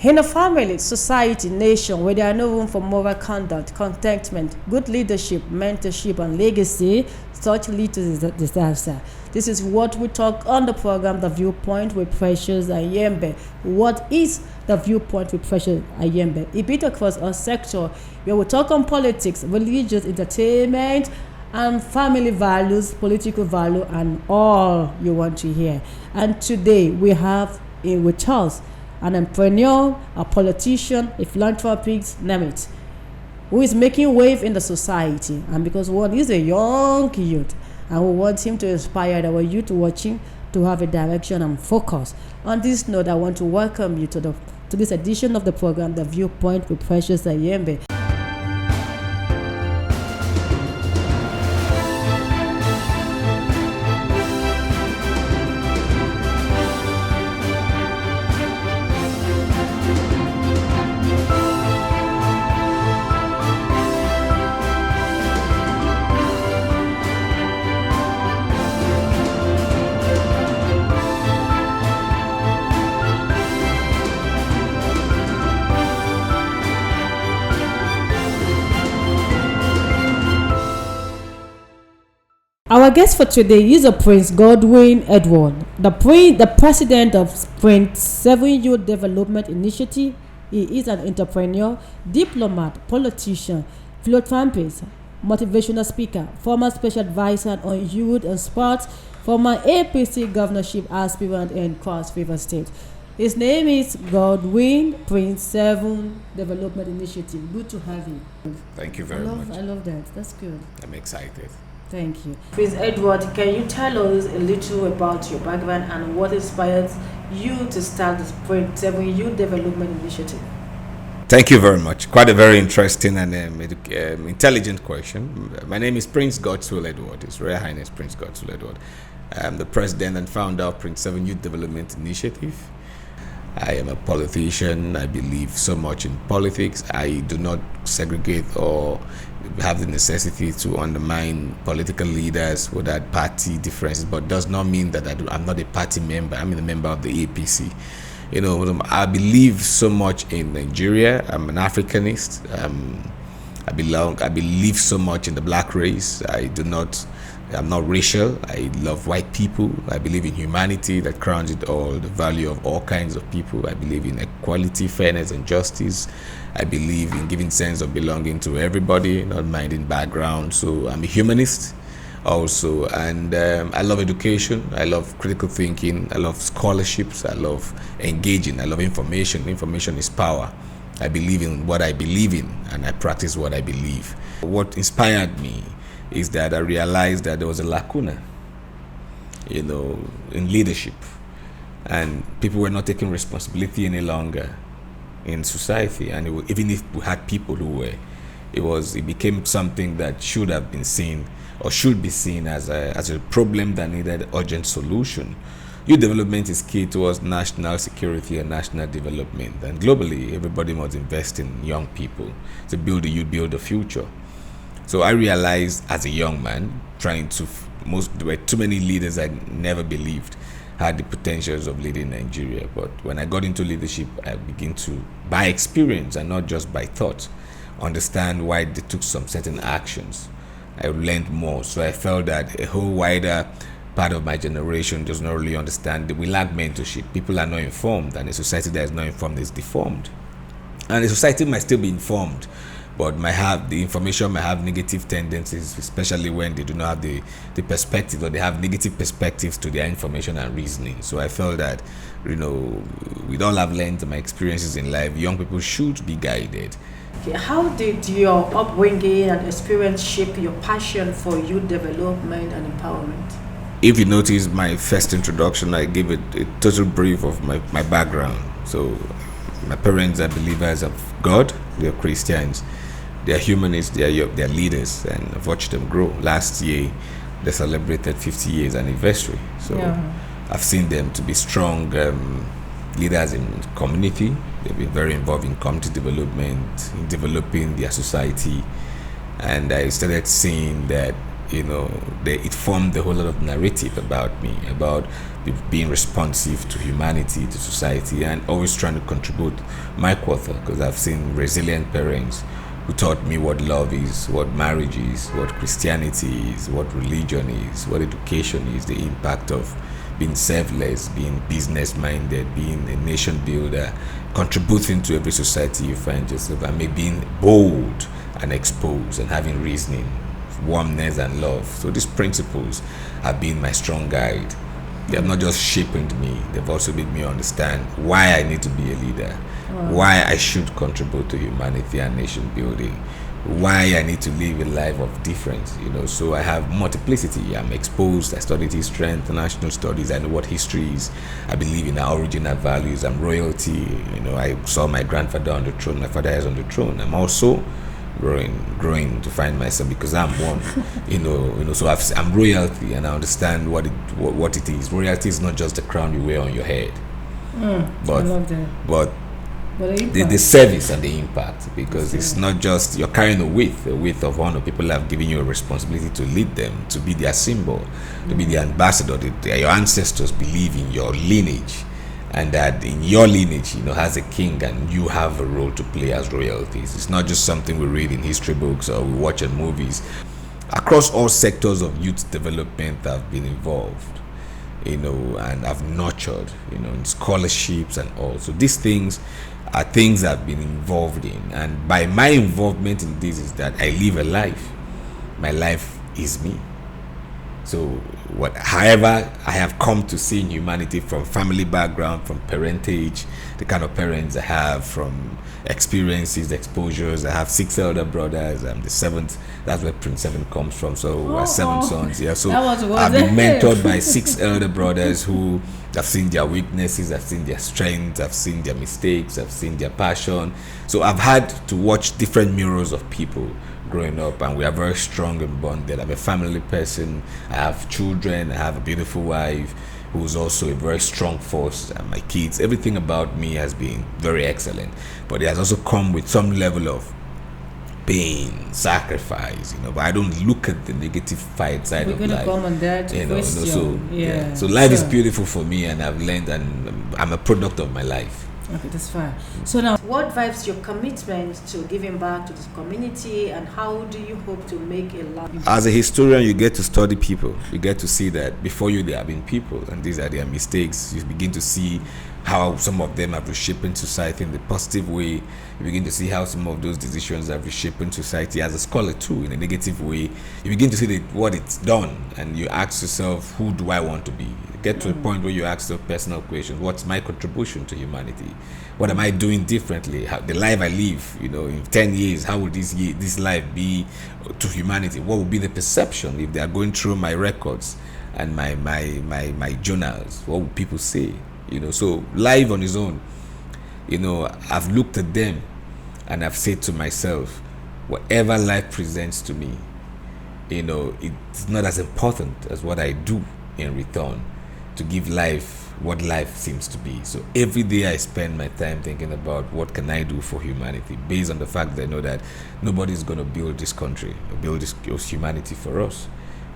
In a family, society, nation, where there are no room for moral conduct, contentment, good leadership, mentorship, and legacy, such lead to disaster. This is what we talk on the program, The Viewpoint with Precious Ayembe. What is The Viewpoint with Precious Ayembe? It beat across our sector, where we talk on politics, religious, entertainment, and family values, political value, and all you want to hear. And today we have with us an entrepreneur, a politician, a philanthropist, name it, who is making wave in the society. And because one is a young youth, and we want him to inspire our youth watching to have a direction and focus. On this note, I want to welcome you to this edition of the program, The Viewpoint with Precious Ayembe. Our guest for today is a Prince Godswill Edward, the president of Prince 7youth Development Initiative. He is an entrepreneur, diplomat, politician, philanthropist, motivational speaker, former special advisor on youth and sports, former APC governorship aspirant in Cross River State. His name is Godswill Prince 7 Development Initiative. Good to have you. Thank you very much. I love that. That's good. I'm excited. Thank you. Prince Edward, can you tell us a little about your background and what inspired you to start the Prince 7youth Development Initiative? Thank you very much. Quite a very interesting and intelligent question. My name is Prince Godswill Edward. His Royal Highness Prince Godswill Edward. I'm the president and founder of Prince 7youth Development Initiative. I am a politician. I believe so much in politics. I do not segregate or have the necessity to undermine political leaders without party differences, but does not mean that I'm not a party member. I'm a member of the APC. You know, I believe so much in Nigeria. I'm an Africanist. I believe so much in the black race. I'm not racial. I love white people. I believe in humanity that crowns it all, the value of all kinds of people. I believe in equality, fairness, and justice. I believe in giving sense of belonging to everybody, not minding background. So I'm a humanist also. And I love education. I love critical thinking. I love scholarships. I love engaging. I love information. Information is power. I believe in what I believe in, and I practice what I believe. What inspired me is that I realized that there was a lacuna, in leadership, and people were not taking responsibility any longer in society. And even if we had people who were, it became something that should have been seen or should be seen as a problem that needed urgent solution. Youth development is key towards national security and national development, and globally, everybody must invest in young people to build the youth, build the future. So I realized as a young man, there were too many leaders I never believed had the potentials of leading Nigeria. But when I got into leadership, I began to, by experience and not just by thought, understand why they took some certain actions. I learned more. So I felt that a whole wider part of my generation does not really understand that we lack mentorship. People are not informed, and a society that is not informed is deformed. And the society might still be informed, but the information might have negative tendencies, especially when they do not have the perspective, or they have negative perspectives to their information and reasoning. So I felt that, with all I've learned, my experiences in life, young people should be guided. Okay, how did your upbringing and experience shape your passion for youth development and empowerment? If you notice my first introduction, I gave a total brief of my background. So my parents are believers of God. They're Christians. They're humanists. They're leaders, and I've watched them grow. Last year, they celebrated 50 years anniversary. So I've seen them to be strong leaders in community. They've been very involved in community development, in developing their society. And I started seeing that it formed a whole lot of narrative about me, about being responsive to humanity, to society, and always trying to contribute my quarter, because I've seen resilient parents who taught me what love is, what marriage is, what Christianity is, what religion is, what education is, the impact of being selfless, being business-minded, being a nation builder, contributing to every society you find yourself, and maybe being bold and exposed and having reasoning, warmness and love. So these principles have been my strong guide. They have not just shaped me, they've also made me understand why I need to be a leader, why I should contribute to humanity and nation building, why I need to live a life of difference. So I have multiplicity. I'm exposed. I studied history, international studies. I know what history is. I believe in our original values. I'm royalty. I saw my grandfather on the throne. My father is on the throne. I'm also growing to find myself, because I'm one. So I'm royalty, and I understand what it is. Royalty is not just the crown you wear on your head, but I love that. but the service and the impact, because it's not just you're carrying a width of honor. People have given you a responsibility to lead them, to be their symbol, to be the ambassador. Your ancestors believe in your lineage, and that in your lineage, has a king, and you have a role to play as royalties. It's not just something we read in history books or we watch in movies. Across all sectors of youth development, I've been involved, and I've nurtured, in scholarships and all. So these things are things I've been involved in, and by my involvement in this is that I live a life. My life is me. So however I have come to see in humanity, from family background, from parentage, the kind of parents I have, from experiences, exposures. I have 6 elder brothers. I'm the 7th. That's where Prince 7 comes from. So we're 7 sons. Yeah. So I've been mentored by 6 elder brothers who I've seen their weaknesses, I've seen their strengths, I've seen their mistakes, I've seen their passion. So I've had to watch different mirrors of people growing up, and we are very strong and bonded. I'm a family person. I have children. I have a beautiful wife who's also a very strong force, and my kids. Everything about me has been very excellent, but it has also come with some level of pain, sacrifice, but I don't look at the negative side of life. Come on that so life is beautiful for me, and I've learned, and I'm a product of my life. Okay, that's fine. So now, what drives your commitment to giving back to the community, and how do you hope to make a life? As a historian, you get to study people. You get to see that before you there have been people, and these are their mistakes. You begin to see how some of them have reshaped society in the positive way. You begin to see how some of those decisions have reshaped society. As a scholar too, in a negative way, you begin to see what it's done, and you ask yourself, who do I want to be? Get to a point where you ask yourself personal questions. What's my contribution to humanity? What am I doing differently? The life I live, in 10 years, how would this life be to humanity? What would be the perception if they are going through my records and my journals? What would people say? So life on its own, I've looked at them and I've said to myself, whatever life presents to me, it's not as important as what I do in return to give life what life seems to be. So every day I spend my time thinking about what can I do for humanity, based on the fact that I know that nobody's going to build this country or build this humanity for us.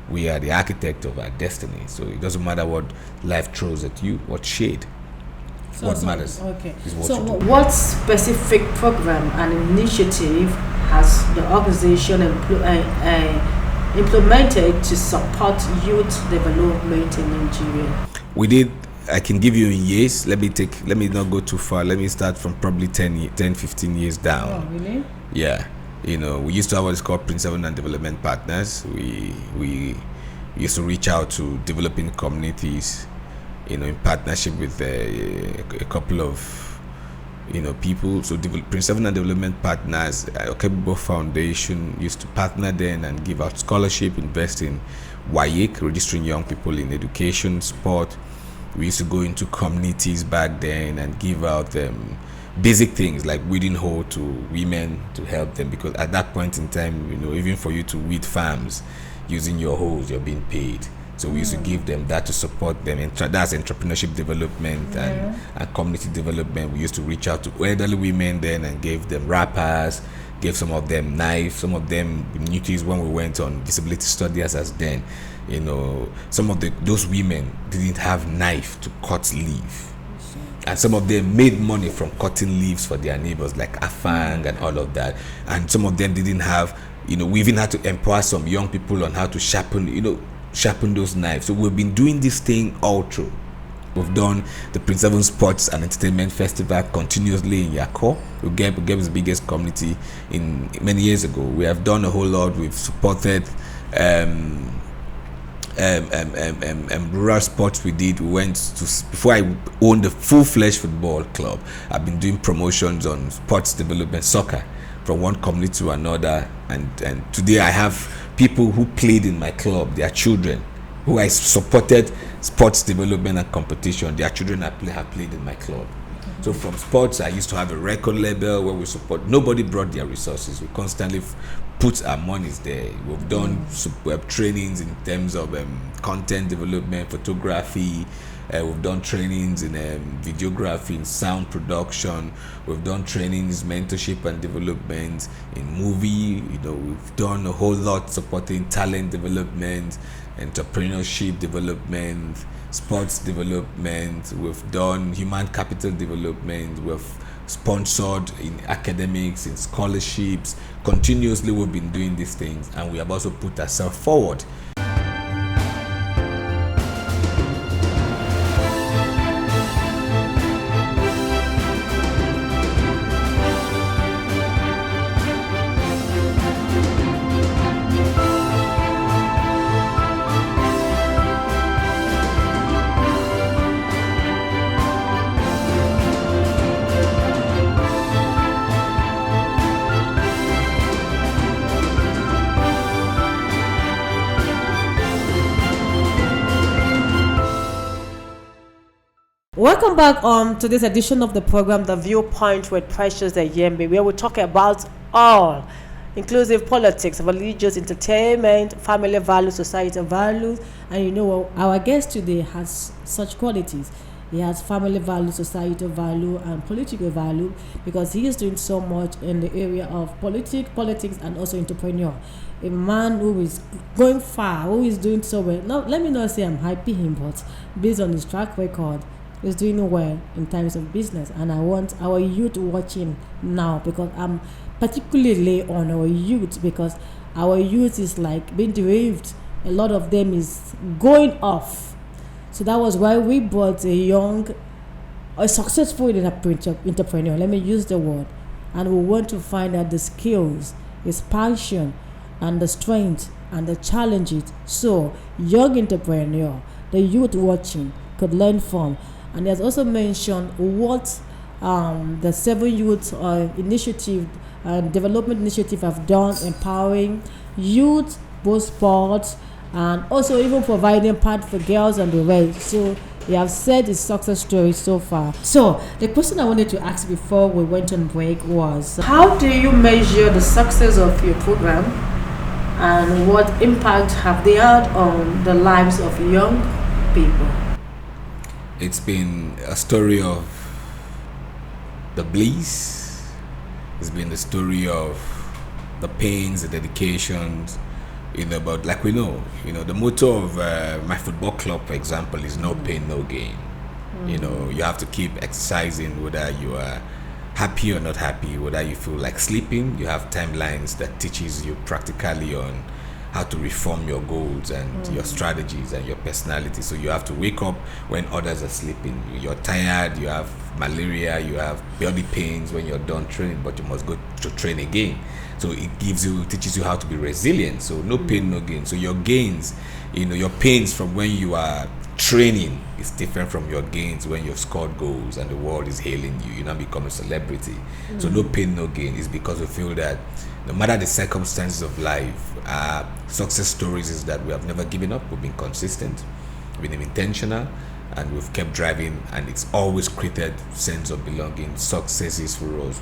We are the architect of our destiny. So it doesn't matter what life throws at you, what shade. What matters is what you do. What specific program and initiative has the organization implemented to support youth development in Nigeria? We did. I can give you in years. Let me not go too far. Let me start from probably 10, 15 years down. Oh, really? Yeah. We used to have what is called Prince and Development Partners. We used to reach out to developing communities, in partnership with a couple of, people. So Prince and Development Partners, Okebbo Foundation used to partner then and give out scholarship, invest in WAEC, registering young people in education, sport. We used to go into communities back then and give out basic things like weeding hoe to women to help them, because at that point in time, even for you to weed farms using your hoes, you're being paid. So we used to give them that to support them, and that's entrepreneurship development and community development. We used to reach out to elderly women then and gave them wrappers, gave some of them knife, some of them nucleus when we went on disability studies as then. Some of those women didn't have knife to cut leaf. And some of them made money from cutting leaves for their neighbors, like afang and all of that. And some of them didn't have, we even had to empower some young people on how to sharpen those knives. So we've been doing this thing all through. We've done the Prince Edward Sports and Entertainment Festival continuously in Yako. We gave the biggest community in many years ago. We have done a whole lot. We've supported rural sports. We went to, before I owned a full-fledged football club, I've been doing promotions on sports development, soccer, from one community to another, and today I have people who played in my club, their children, who I supported sports development and competition. Their children have played in my club. So from sports, I used to have a record label where we support. Nobody brought their resources. We constantly put our monies there. We've done trainings in terms of content development, photography. We've done trainings in videography, in sound production. We've done trainings, mentorship and development in movie. We've done a whole lot supporting talent development, entrepreneurship development, sports development. We've done human capital development. We've sponsored in academics, in scholarships. Continuously we've been doing these things, and we have also put ourselves forward. Welcome back to this edition of the program, The Viewpoint with Precious Ayembe, where we talk about all inclusive politics, religious, entertainment, family values, societal values. And our guest today has such qualities. He has family value, societal value, and political value, because he is doing so much in the area of politics, and also entrepreneur. A man who is going far, who is doing so well. Now, let me not say I'm hyping him, but based on his track record, is doing well in terms of business. And I want our youth watching now, because I'm particularly on our youth, because our youth is like being derived. A lot of them is going off. So that was why we brought a successful entrepreneur, let me use the word, and we want to find out the skills, his passion, and the strength and the challenges, so young entrepreneur, the youth watching, could learn from. And he has also mentioned what the 7youth initiative, development initiative, have done, empowering youth, both sports, and also even providing path for girls and the rest. So he has said his success story so far. So the question I wanted to ask before we went on break was, how do you measure the success of your program, and what impact have they had on the lives of young people? It's been a story of the bliss. It's been the story of the pains, the dedications, but like we know, the motto of my football club, for example, is no pain, no gain. You have to keep exercising, whether you are happy or not happy, whether you feel like sleeping. You have timelines that teaches you practically on how to reform your goals and your strategies and your personality. So you have to wake up when others are sleeping. You're tired, you have malaria, you have body pains when you're done training, but you must go to train again. So it teaches you how to be resilient. So no pain, no gain. So your gains, your pains from when you are training is different from your gains when you've scored goals and the world is hailing you. You now become a celebrity. So no pain, no gain is because we feel that no matter the circumstances of life, success stories is that we have never given up. We've been consistent, we've been intentional, and we've kept driving, and it's always created sense of belonging. Success is for us.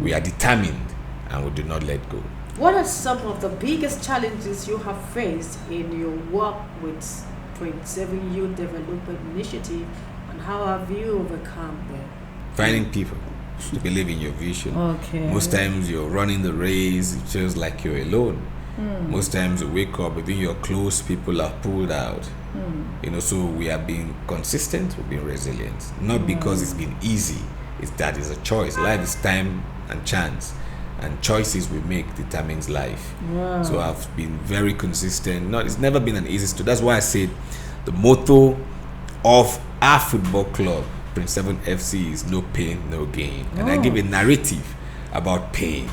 We are determined, and we do not let go. What are some of the biggest challenges you have faced in your work with Prince 7youth Development Initiative, and how have you overcome them? Finding people. to believe in your vision. Okay. Most times you're running the race, it feels like you're alone. Most times you wake up, within your close people are pulled out. So we have been consistent, we've been resilient. Not because it's been easy, it's that it's a choice. Life is time and chance, and choices we make determines life. Wow. So I've been very consistent. It's never been an easy story. That's why I said the motto of our football club, Prince 7 FC, is no pain, no gain. And I give a narrative about pain,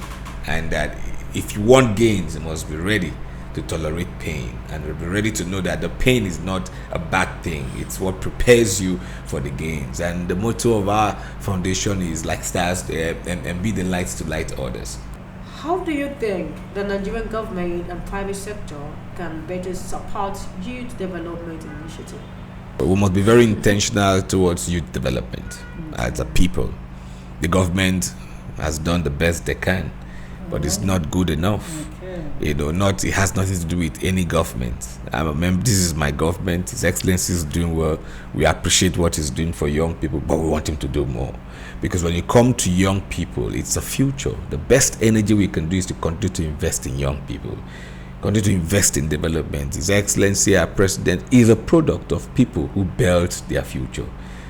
and that if you want gains, you must be ready to tolerate pain, and be ready to know that the pain is not a bad thing. It's what prepares you for the gains. And the motto of our foundation is like stars, and be the lights to light others. How do you think the Nigerian government and private sector can better support youth development initiative? We must be very intentional towards youth development as a people. The government has done the best they can, but it's not good enough. It has nothing to do with any government. I'm a member. This is my government. His Excellency is doing well. We appreciate what he's doing for young people, but we want him to do more. Because when you come to young people, it's a future. The best energy we can do is to continue to invest in young people, continue to invest in development. His Excellency, our president, is a product of people who built their future.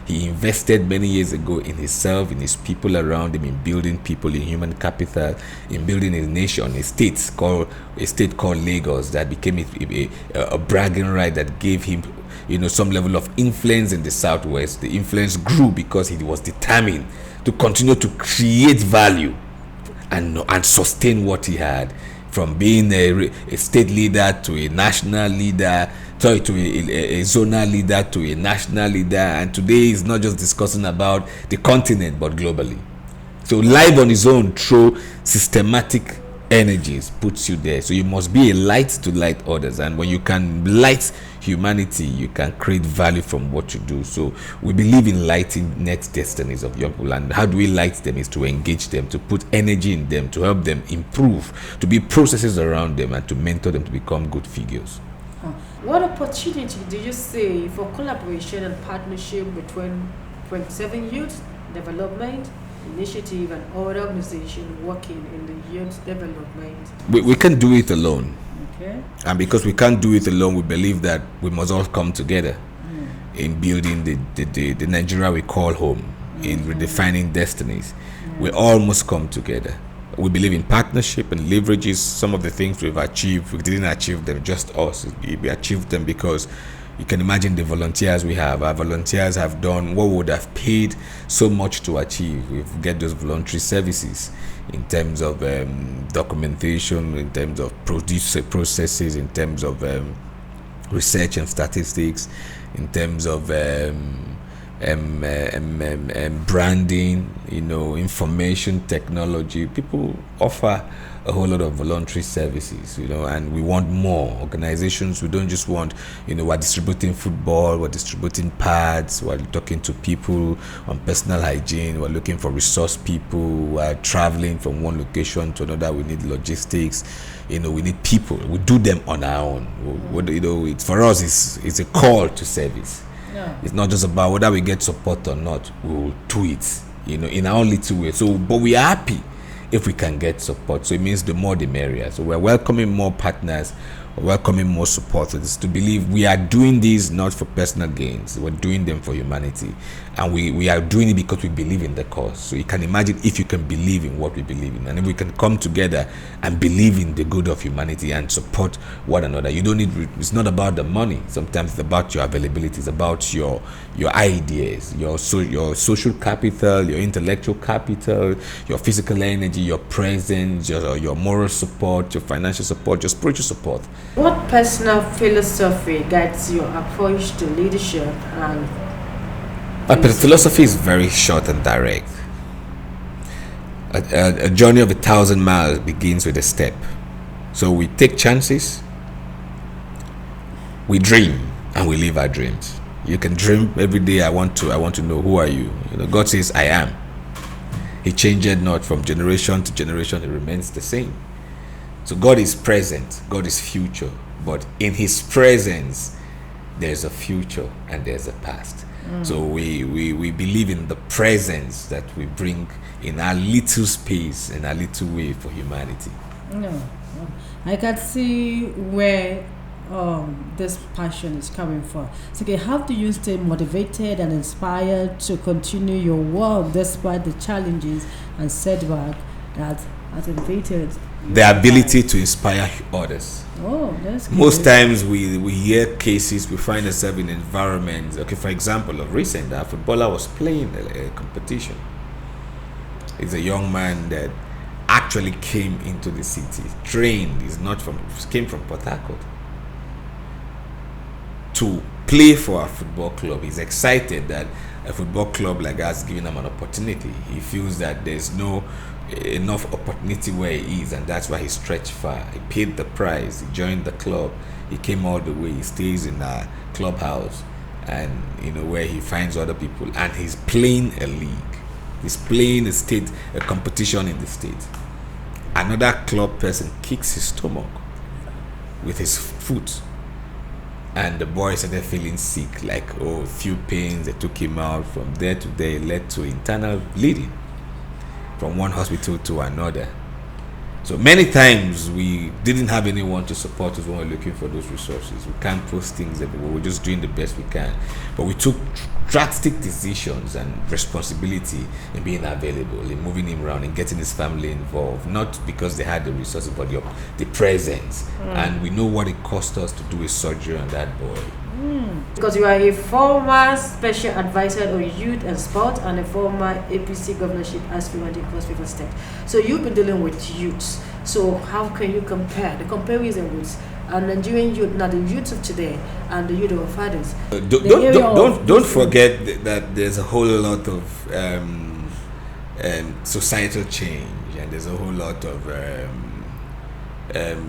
He invested many years ago in himself, in his people around him, in building people, in human capital, in building a nation, a state called Lagos, that became a bragging right that gave him, some level of influence in the Southwest. The influence grew because he was determined to continue to create value and sustain what he had, from being a state leader to a national leader, to a zonal leader to a national leader, and today he's not just discussing about the continent but globally. So life on his own through systematic energies puts you there. So you must be a light to light others, and when you can light humanity, you can create value from what you do. So we believe in lighting next destinies of young people, and how do we light them is to engage them, to put energy in them, to help them improve, to be processes around them, and to mentor them to become good figures. What opportunity do you see for collaboration and partnership between 7 Youth Development Initiative and other organizations working in the youth development? We can't do it alone. Okay. And because we can't do it alone, we believe that we must all come together in building the Nigeria we call home, in redefining destinies. We all must come together. We believe in partnership and leverages. Some of the things we've achieved, we didn't achieve them just us. We achieved them because you can imagine the volunteers we have. Our volunteers have done what would have paid so much to achieve. We get those voluntary services in terms of documentation, in terms of processes, in terms of research and statistics, in terms of branding, information technology. People offer a whole lot of voluntary services, and we want more organizations. We don't just want, we're distributing football, we're distributing pads, we're talking to people on personal hygiene, we're looking for resource people, we're traveling from one location to another. We need logistics, we need people. We do them on our own. It's, for us, it's a call to service. Yeah. It's not just about whether we get support or not. We will do it, in our own little way. So, but we are happy if we can get support. So it means the more the merrier. So we're welcoming more partners, we're welcoming more supporters to believe we are doing these not for personal gains. We're doing them for humanity, and we are doing it because we believe in the cause. So you can imagine if you can believe in what we believe in, and if we can come together and believe in the good of humanity and support one another. You don't need. It's not about the money. Sometimes it's about your availability. It's about your ideas, your social capital, your intellectual capital, your physical energy, your presence, your moral support, your financial support, your spiritual support. What personal philosophy guides your approach to leadership? And my philosophy is very short and direct. A journey of 1,000 miles begins with a step. So we take chances, we dream, and we live our dreams. You can dream every day. I want to know, who are you? God says, I am. He changed not from generation to generation. He remains the same. So God is present, God is future, but in his presence there's a future and there's a past. So we believe in the presence that we bring in our little space, in our little way for humanity. No, I can see where this passion is coming from. So, okay, how do you stay motivated and inspired to continue your work despite the challenges and setback that has invaded? The ability to inspire others. Oh, that's good. Most times we hear cases, we find ourselves in environments. Okay, for example, of recent, a footballer was playing a competition. He's a young man that actually came into the city, trained. Came from Port Harcourt to play for a football club. He's excited that a football club like us giving him an opportunity. He feels that there's no enough opportunity where he is, and that's why he stretched far. He paid the price. He joined the club. He came all the way. He stays in a clubhouse, and where he finds other people, and he's playing a league. He's playing a competition in the state. Another club person kicks his stomach with his foot, and the boy started feeling sick, like few pains. They took him out. From there to there, it led to internal bleeding from one hospital to another. So many times we didn't have anyone to support us when we were looking for those resources. We can't post things everywhere. We're just doing the best we can. But we took drastic decisions and responsibility in being available, in moving him around, and getting his family involved. Not because they had the resources, but the presence. And we know what it cost us to do a surgery on that boy. Because you are a former special advisor on youth and sport and a former APC governorship aspirant in Cross River State. So you've been dealing with youths. So how can you compare the comparison with Nigerian youth, now the youth of today and the youth of our fathers? Don't forget that there's a whole lot of societal change, and there's a whole lot of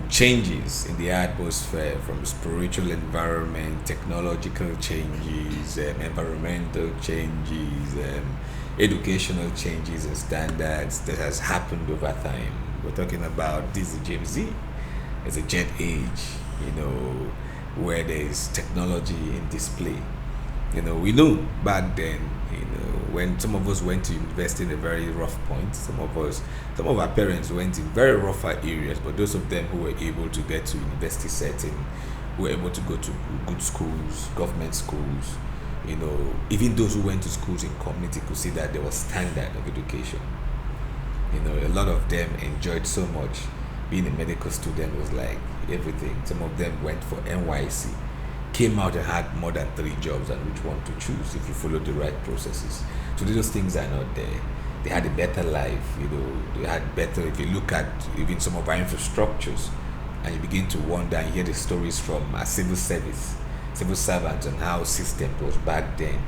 changes in the atmosphere, from spiritual environment, technological changes, environmental changes, educational changes and standards that has happened over time. We're talking about this Gen Z. It's a jet age, where there's technology in display. We knew back then, when some of us went to university in a very rough point, some of our parents went in very rougher areas, but those of them who were able to get to university setting, were able to go to good schools, government schools, even those who went to schools in community could see that there was standard of education. A lot of them enjoyed so much. Being a medical student was like everything. Some of them went for NYC, came out and had more than 3 jobs, and which one to choose if you follow the right processes. So those things are not there. They had a better life, they had better. If you look at even some of our infrastructures, and you begin to wonder and hear the stories from our civil servants, and how system was back then.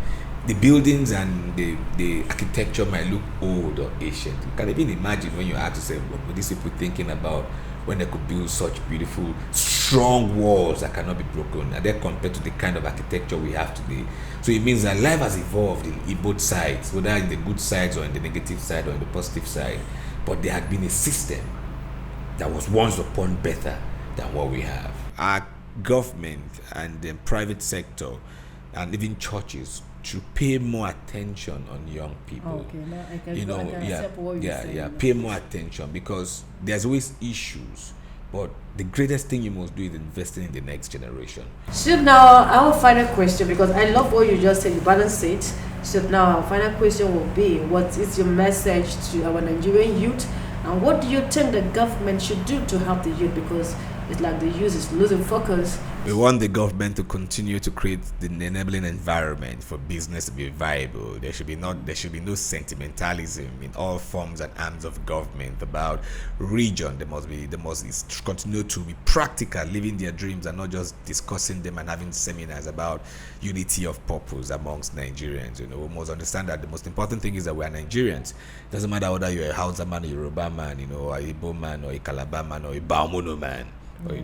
The buildings and the architecture might look old or ancient. You can even imagine when you have to say, what were these people thinking about when they could build such beautiful, strong walls that cannot be broken, and they're compared to the kind of architecture we have today. So it means that life has evolved in both sides, whether in the good sides or in the negative side or in the positive side. But there had been a system that was once upon better than what we have. Our government and the private sector and even churches should pay more attention on young people. Okay, now I can accept what you're saying. Pay more attention, because there's always issues, but the greatest thing you must do is investing in the next generation. So now our final question, because I love what you just said, you balance it. So now our final question will be, what is your message to our Nigerian youth, and what do you think the government should do to help the youth? Because it's like the youth is losing focus. We want the government to continue to create the enabling environment for business to be viable. There should be no sentimentalism in all forms and arms of government about region. They must continue to be practical, living their dreams, and not just discussing them and having seminars about unity of purpose amongst Nigerians. We must understand that the most important thing is that we are Nigerians. It doesn't matter whether you're a Hausa man, a Yoruba man, or a Igbo man, or a Calabar man, or a Baumono man,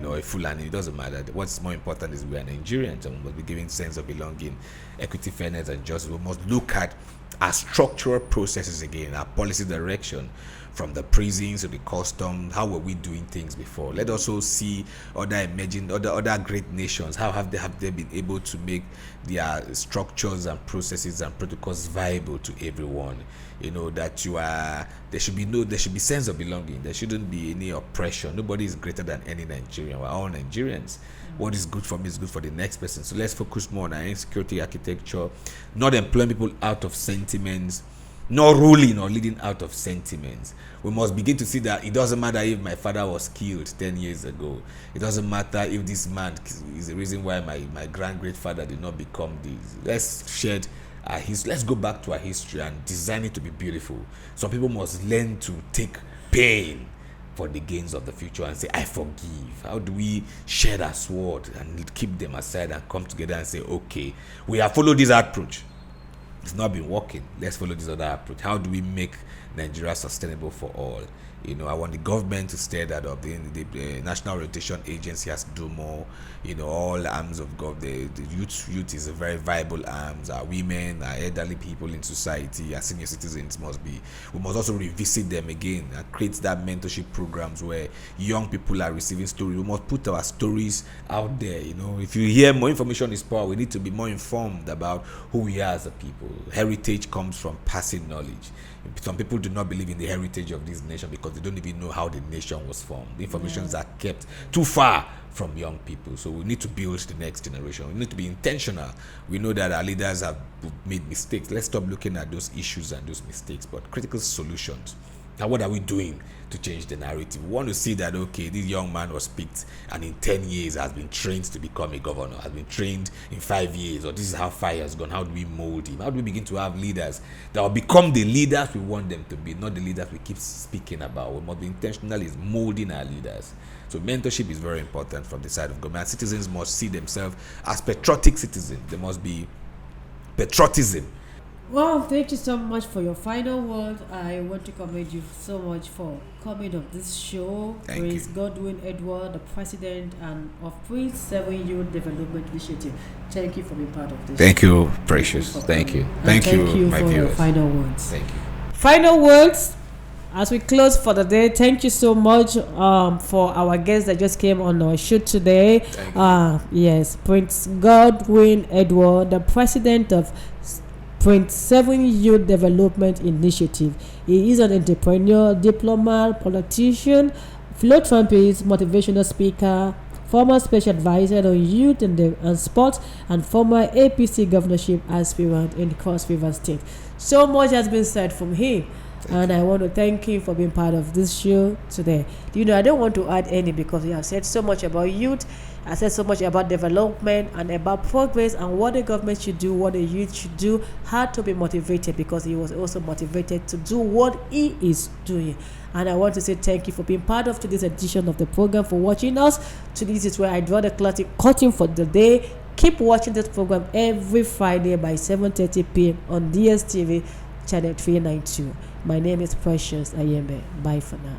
or a Fulani. It doesn't matter. What's more important is we are Nigerians, and we must be giving sense of belonging, equity, fairness, and justice. We must look at our structural processes again, our policy direction from the prisons to the customs. How were we doing things before? Let us also see other great nations. How have they been able to make their structures and processes and protocols viable to everyone? That there should be sense of belonging. There shouldn't be any oppression. Nobody is greater than any Nigerian. We're all Nigerians. What is good for me is good for the next person. So let's focus more on our insecurity architecture, not employing people out of sentiments, not ruling or leading out of sentiments. We must begin to see that it doesn't matter if my father was killed 10 years ago. It doesn't matter if this man is the reason why my great-grandfather did not become this. Let's shed our history. Let's go back to our history and design it to be beautiful. Some people must learn to take pain for the gains of the future and say, I forgive. How do we share our sword and keep them aside and come together and say, okay, we have followed this approach. It's not been working. Let's follow this other approach. How do we make Nigeria sustainable for all? I want the government to stir that up. The National Rotation Agency has to do more. All arms of God. The youth is a very viable arms. Our women, our elderly people in society, our senior citizens we must also revisit them again and create that mentorship programs where young people are receiving stories. We must put our stories out there. If you hear more information is power, we need to be more informed about who we are as a people. Heritage comes from passing knowledge. Some people do not believe in the heritage of this nation because they don't even know how the nation was formed. The informations are kept too far from young people. So we need to build the next generation. We need to be intentional. We know that our leaders have made mistakes. Let's stop looking at those issues and those mistakes, but critical solutions. Now, what are we doing to change the narrative? We want to see that, okay, this young man was picked and in 10 years has been trained to become a governor, has been trained in 5 years, or this is how 5 years gone. How do we mold him? How do we begin to have leaders that will become the leaders we want them to be, not the leaders we keep speaking about? We must be intentional in molding our leaders. So mentorship is very important from the side of government. Citizens must see themselves as patriotic citizens. There must be patriotism. Well, thank you so much for your final word. I want to commend you so much for coming on this show. Prince Godswill Edward, the president of Prince 7youth Development Initiative. Thank you for being part of this. Thank you, Precious. Thank you. Thank you for your final words. Thank you. Final words. As we close for the day, thank you so much for our guests that just came on our show today. Yes, Prince Godswill Edward, the president of Prince 7youth Development Initiative. He is an entrepreneur, diplomat, politician, philanthropist, motivational speaker, former special advisor on youth and sports, and former APC governorship aspirant in Cross River State. So much has been said from him. And I want to thank him for being part of this show today. I don't want to add any because he has said so much about youth. I said so much about development and about progress and what the government should do, what the youth should do, how to be motivated, because he was also motivated to do what he is doing. And I want to say thank you for being part of today's edition of the program, for watching us. This is where I draw the curtain for the day. Keep watching this program every Friday by 7:30 p.m. on DSTV channel 392. My name is Precious Ayembe. Bye for now.